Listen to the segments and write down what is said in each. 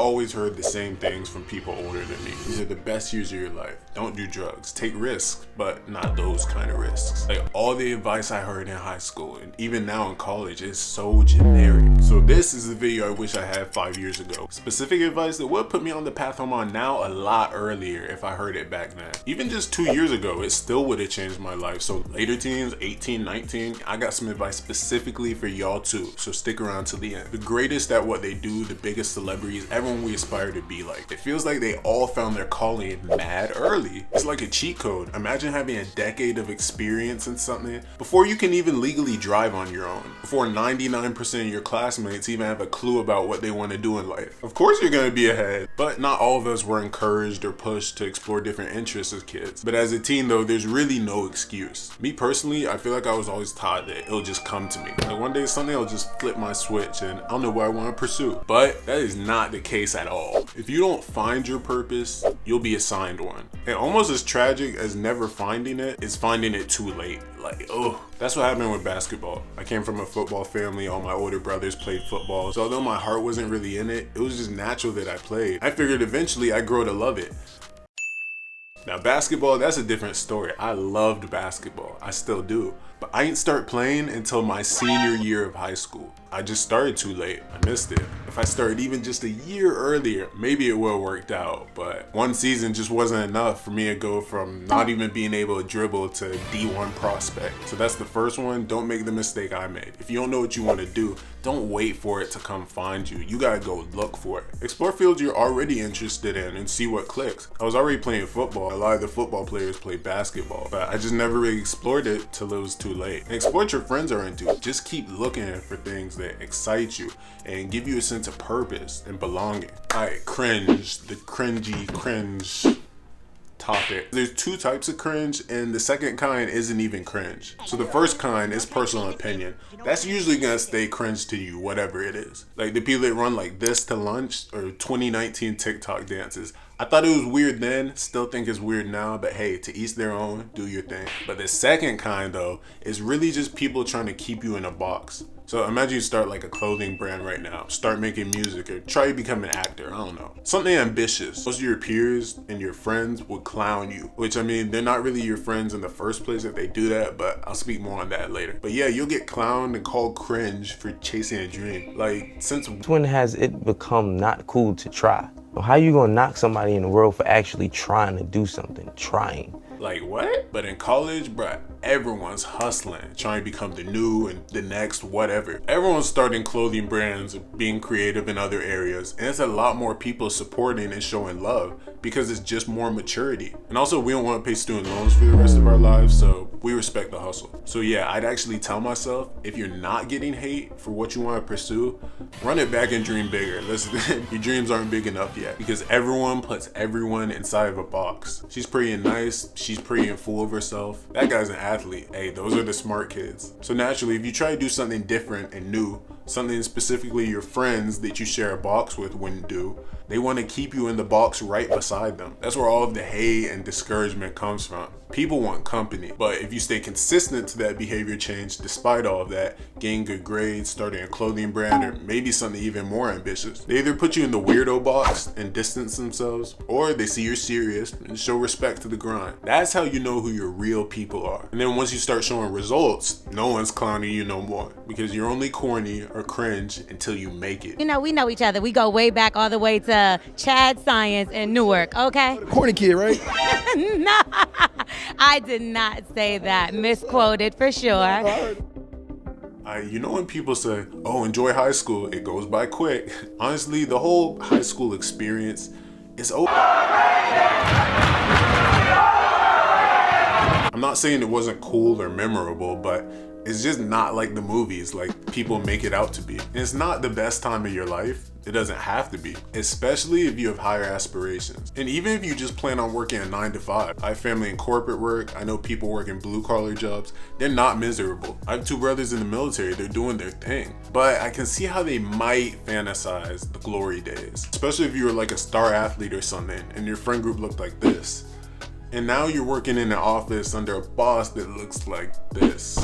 always heard the same things from people older than me. These are the best years of your life. Don't do drugs. Take risks, but not those kind of risks. Like all the advice I heard in high school and even now in college is so generic. So this is the video I wish I had 5 years ago. Specific advice that would put me on the path I'm on now a lot earlier if I heard it back then. Even just 2 years ago, it still would have changed my life. So later teens, 18, 19, I got some advice specifically for y'all too. So stick around till the end. The greatest at what they do, the biggest celebrities, everyone we aspire to be like. It feels like they all found their calling mad early. It's like a cheat code. Imagine having a decade of experience in something before you can even legally drive on your own. Before 99% of your classmates even have a clue about what they want to do in life. Of course you're gonna be ahead, but not all of us were encouraged or pushed to explore different interests as kids. But as a teen though, there's really no excuse. Me personally, I feel like I was always taught that it'll just come to me. Like one day something will just flip my switch and I'll know what I want to pursue. But that is not the case at all. If you don't find your purpose, you'll be assigned one. And almost as tragic as never finding it is finding it too late. Like, oh, that's what happened with basketball. I came from a football family. All my older brothers played football. So although my heart wasn't really in it, it was just natural that I played. I figured eventually I'd grow to love it. Now basketball, that's a different story. I loved basketball, I still do. But I didn't start playing until my senior year of high school. I just started too late, I missed it. If I started even just a year earlier, maybe it would have worked out. But one season just wasn't enough for me to go from not even being able to dribble to D1 prospect. So that's the first one. Don't make the mistake I made. If you don't know what you want to do, don't wait for it to come find you. You gotta go look for it. Explore fields you're already interested in and see what clicks. I was already playing football. A lot of the football players play basketball, but I just never really explored it till it was too late. And explore what your friends are into. Just keep looking for things that excite you and give you a sense of purpose and belonging. Alright, cringe, the cringy cringe topic. There's two types of cringe, and the second kind isn't even cringe. So the first kind is personal opinion. That's usually gonna stay cringe to you, whatever it is. Like the people that run like this to lunch or 2019 TikTok dances. I thought it was weird then, still think it's weird now, but hey, to each their own, do your thing. But the second kind though, is really just people trying to keep you in a box. So imagine you start like a clothing brand right now, start making music, or try to become an actor, I don't know. Something ambitious. Most of your peers and your friends would clown you, which I mean, they're not really your friends in the first place if they do that, but I'll speak more on that later. But yeah, you'll get clowned and called cringe for chasing a dream. Like, since when has it become not cool to try? How you gonna knock somebody in the world for actually trying to do something, trying? Like what? But in college, bruh, everyone's hustling, trying to become the new and the next whatever. Everyone's starting clothing brands, being creative in other areas, and it's a lot more people supporting and showing love because it's just more maturity. And also, we don't want to pay student loans for the rest of our lives, so we respect the hustle. So yeah, I'd actually tell myself, if you're not getting hate for what you want to pursue, run it back and dream bigger. Listen, your dreams aren't big enough yet because everyone puts everyone inside of a box. She's pretty and nice, she's pretty and full of herself. That guy's an athlete. Hey, those are the smart kids. So naturally, if you try to do something different and new, something specifically your friends that you share a box with wouldn't do, they want to keep you in the box right beside them. That's where all of the hate and discouragement comes from. People want company, but if you stay consistent to that behavior change despite all of that, getting good grades, starting a clothing brand, or maybe something even more ambitious, they either put you in the weirdo box and distance themselves, or they see you're serious and show respect to the grind. That's how you know who your real people are. And then once you start showing results, no one's clowning you no more because you're only corny or cringe until you make it. You know, we know each other. We go way back all the way to Chad Science in Newark, okay? Corny kid, right? No, I did not say that. Misquoted for sure. You know when people say, oh, enjoy high school, it goes by quick. Honestly, the whole high school experience is over. I'm not saying it wasn't cool or memorable, but it's just not like the movies, like people make it out to be. And it's not the best time of your life. It doesn't have to be, especially if you have higher aspirations. And even if you just plan on working a 9 to 5. I have family in corporate work. I know people working blue collar jobs. They're not miserable. I have 2 brothers in the military. They're doing their thing. But I can see how they might fantasize the glory days, especially if you were like a star athlete or something and your friend group looked like this. And now you're working in an office under a boss that looks like this.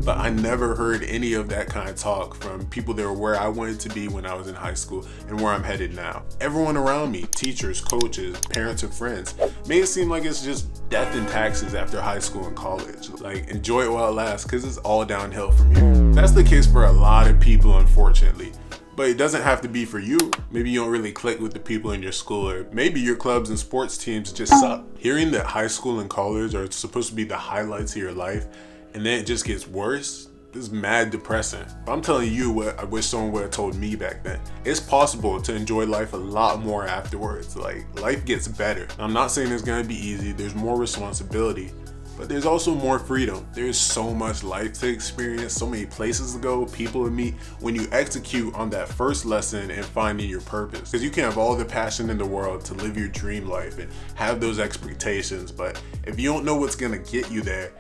but I never heard any of that kind of talk from people that were where I wanted to be when I was in high school and where I'm headed now. Everyone around me, teachers, coaches, parents, and friends, made it seem like it's just death and taxes after high school and college. Like, enjoy it while it lasts, because it's all downhill from here. That's the case for a lot of people, unfortunately. But it doesn't have to be for you. Maybe you don't really click with the people in your school, or maybe your clubs and sports teams just suck. Hearing that high school and college are supposed to be the highlights of your life, and then it just gets worse, is mad depressing. But I'm telling you what I wish someone would have told me back then. It's possible to enjoy life a lot more afterwards. Like, life gets better. I'm not saying it's gonna be easy, there's more responsibility, but there's also more freedom. There's so much life to experience, so many places to go, people to meet, when you execute on that first lesson and finding your purpose. Because you can have all the passion in the world to live your dream life and have those expectations, but if you don't know what's gonna get you there,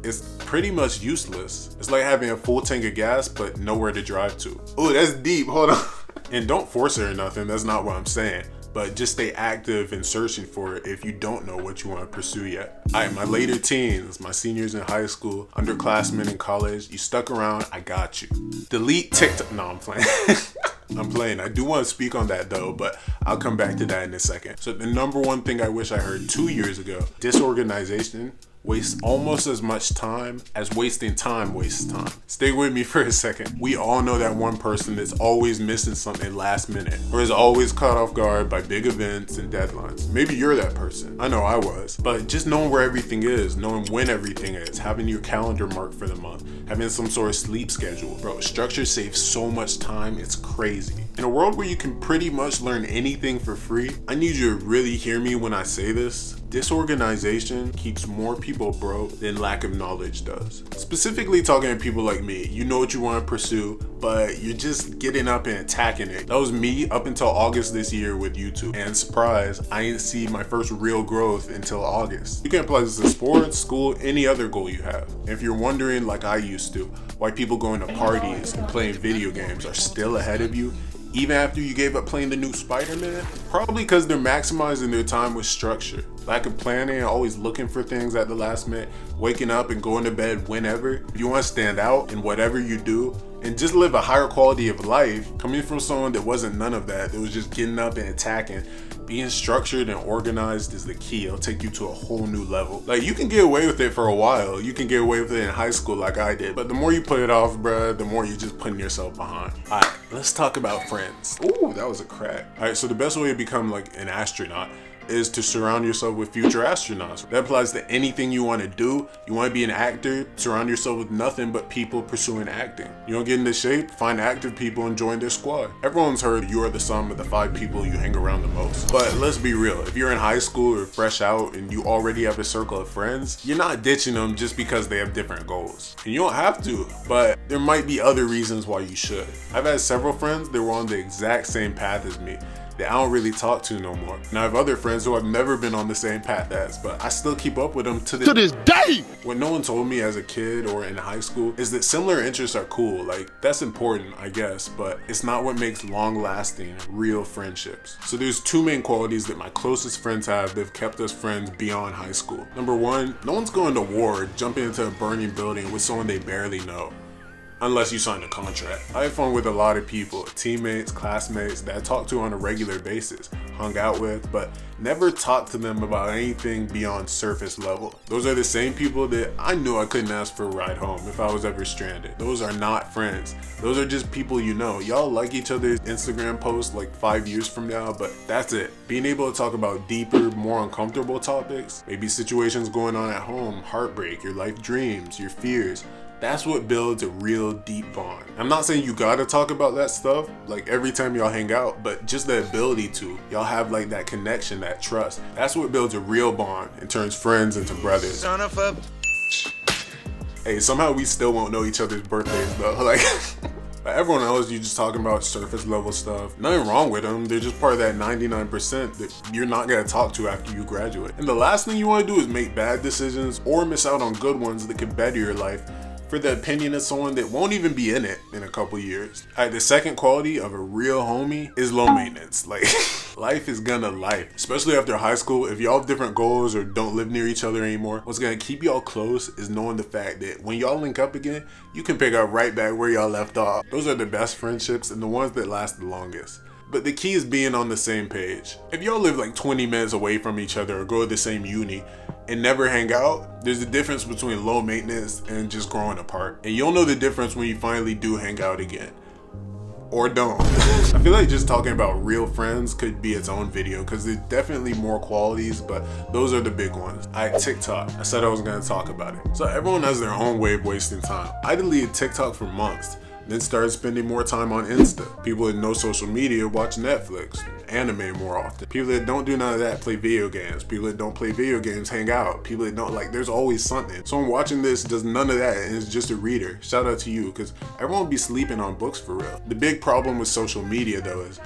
it's pretty much useless. It's like having a full tank of gas, but nowhere to drive to. Oh, that's deep, hold on. And don't force it or nothing, that's not what I'm saying. But just stay active and searching for it if you don't know what you want to pursue yet. Alright, my later teens, my seniors in high school, underclassmen in college, you stuck around, I got you. Delete TikTok, no, I'm playing. I'm playing. I do want to speak on that though, but I'll come back to that in a second. So the number one thing I wish I heard 2 years ago, disorganization wastes almost as much time as wasting time wastes time. Stay with me for a second. We all know that one person that's always missing something last minute, or is always caught off guard by big events and deadlines. Maybe you're that person. I know I was. But just knowing where everything is, knowing when everything is, having your calendar marked for the month, having some sort of sleep schedule. Bro, structure saves so much time, it's crazy. In a world where you can pretty much learn anything for free, I need you to really hear me when I say this. Disorganization keeps more people broke than lack of knowledge does. Specifically talking to people like me, you know what you want to pursue, but you're just getting up and attacking it. That was me up until August this year with YouTube. And surprise, I didn't see my first real growth until August. You can apply this to sports, school, any other goal you have. And if you're wondering, like I used to, why people going to parties and playing video games are still ahead of you, even after you gave up playing the new Spider-Man? Probably because they're maximizing their time with structure. Lack of planning and always looking for things at the last minute, waking up and going to bed whenever. If you want to stand out in whatever you do and just live a higher quality of life, coming from someone that wasn't none of that, that was just getting up and attacking, being structured and organized is the key. It'll take you to a whole new level. Like, you can get away with it for a while. You can get away with it in high school like I did. But the more you put it off, bruh, the more you're just putting yourself behind. All right, let's talk about friends. Ooh, that was a crack. All right, so the best way to become like an astronaut is to surround yourself with future astronauts. That applies to anything you want to do. You want to be an actor, surround yourself with nothing but people pursuing acting. You don't get into shape, find active people and join their squad. Everyone's heard you are the sum of the 5 people you hang around the most. But let's be real, if you're in high school or fresh out and you already have a circle of friends, you're not ditching them just because they have different goals. And you don't have to, but there might be other reasons why you should. I've had several friends that were on the exact same path as me that I don't really talk to no more. And I have other friends who I've never been on the same path as, but I still keep up with them to this day. What no one told me as a kid or in high school is that similar interests are cool. Like, that's important, I guess, but it's not what makes long-lasting, real friendships. So there's 2 main qualities that my closest friends have that have kept us friends beyond high school. Number 1, no one's going to war or jumping into a burning building with someone they barely know. Unless you sign a contract. I have fun with a lot of people, teammates, classmates that I talk to on a regular basis, hung out with, but never talked to them about anything beyond surface level. Those are the same people that I knew I couldn't ask for a ride home if I was ever stranded. Those are not friends. Those are just people you know. Y'all like each other's Instagram posts like 5 years from now, but that's it. Being able to talk about deeper, more uncomfortable topics, maybe situations going on at home, heartbreak, your life dreams, your fears, that's what builds a real deep bond. I'm not saying you gotta talk about that stuff like every time y'all hang out, but just the ability to. Y'all have like that connection, that trust. That's what builds a real bond and turns friends into brothers. Son of a... Hey, somehow we still won't know each other's birthdays though. Like, everyone else, you just talking about surface level stuff. Nothing wrong with them. They're just part of that 99% that you're not gonna talk to after you graduate. And the last thing you wanna do is make bad decisions or miss out on good ones that could better your life for the opinion of someone that won't even be in it in a couple years. All right, the second quality of a real homie is low maintenance. Like, life is gonna life, especially after high school. If y'all have different goals or don't live near each other anymore, what's gonna keep y'all close is knowing the fact that when y'all link up again, you can pick up right back where y'all left off. Those are the best friendships and the ones that last the longest. But the key is being on the same page. If y'all live like 20 minutes away from each other or go to the same uni and never hang out, there's a difference between low maintenance and just growing apart. And you'll know the difference when you finally do hang out again. Or don't. I feel like just talking about real friends could be its own video because there's definitely more qualities, but those are the big ones. TikTok. I said I was gonna talk about it. So everyone has their own way of wasting time. I deleted TikTok for months, then started spending more time on Insta. People that know social media watch Netflix, anime more often. People that don't do none of that play video games. People that don't play video games hang out. People that don't, like, there's always something. Someone watching this does none of that and is just a reader. Shout out to you, because everyone be sleeping on books for real. The big problem with social media though is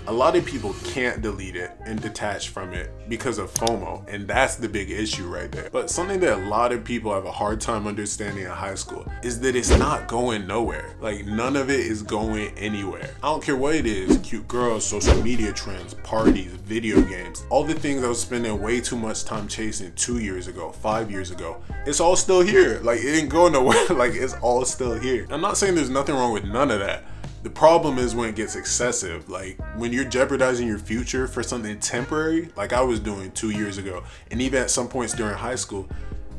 a lot of people can't delete it and detach from it because of FOMO, and that's the big issue right there. But something that a lot of people have a hard time understanding in high school is that it's not going nowhere. Like, none of it is going anywhere. I don't care what it is, cute girls, social media trends, parties, video games, all the things I was spending way too much time chasing 2 years ago, 5 years ago, it's all still here. Like, it didn't go nowhere. Like, it's all still here. I'm not saying there's nothing wrong with none of that. The problem is when it gets excessive, like when you're jeopardizing your future for something temporary, like I was doing 2 years ago, and even at some points during high school.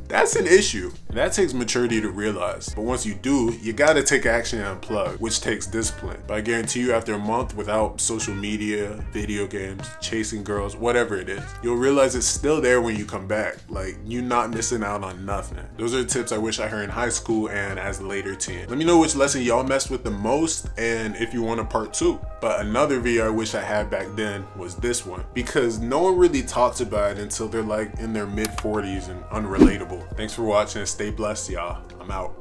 That's an issue. That takes maturity to realize. But once you do, you gotta take action and unplug, which takes discipline. But I guarantee you, after a month without social media, video games, chasing girls, whatever it is, you'll realize it's still there when you come back. Like, you're not missing out on nothing. Those are the tips I wish I heard in high school and as a later teen. Let me know which lesson y'all messed with the most and if you want a part 2. But another video I wish I had back then was this one, because no one really talks about it until they're like in their mid 40s and unrelatable. Thanks for watching. Stay blessed, y'all. I'm out.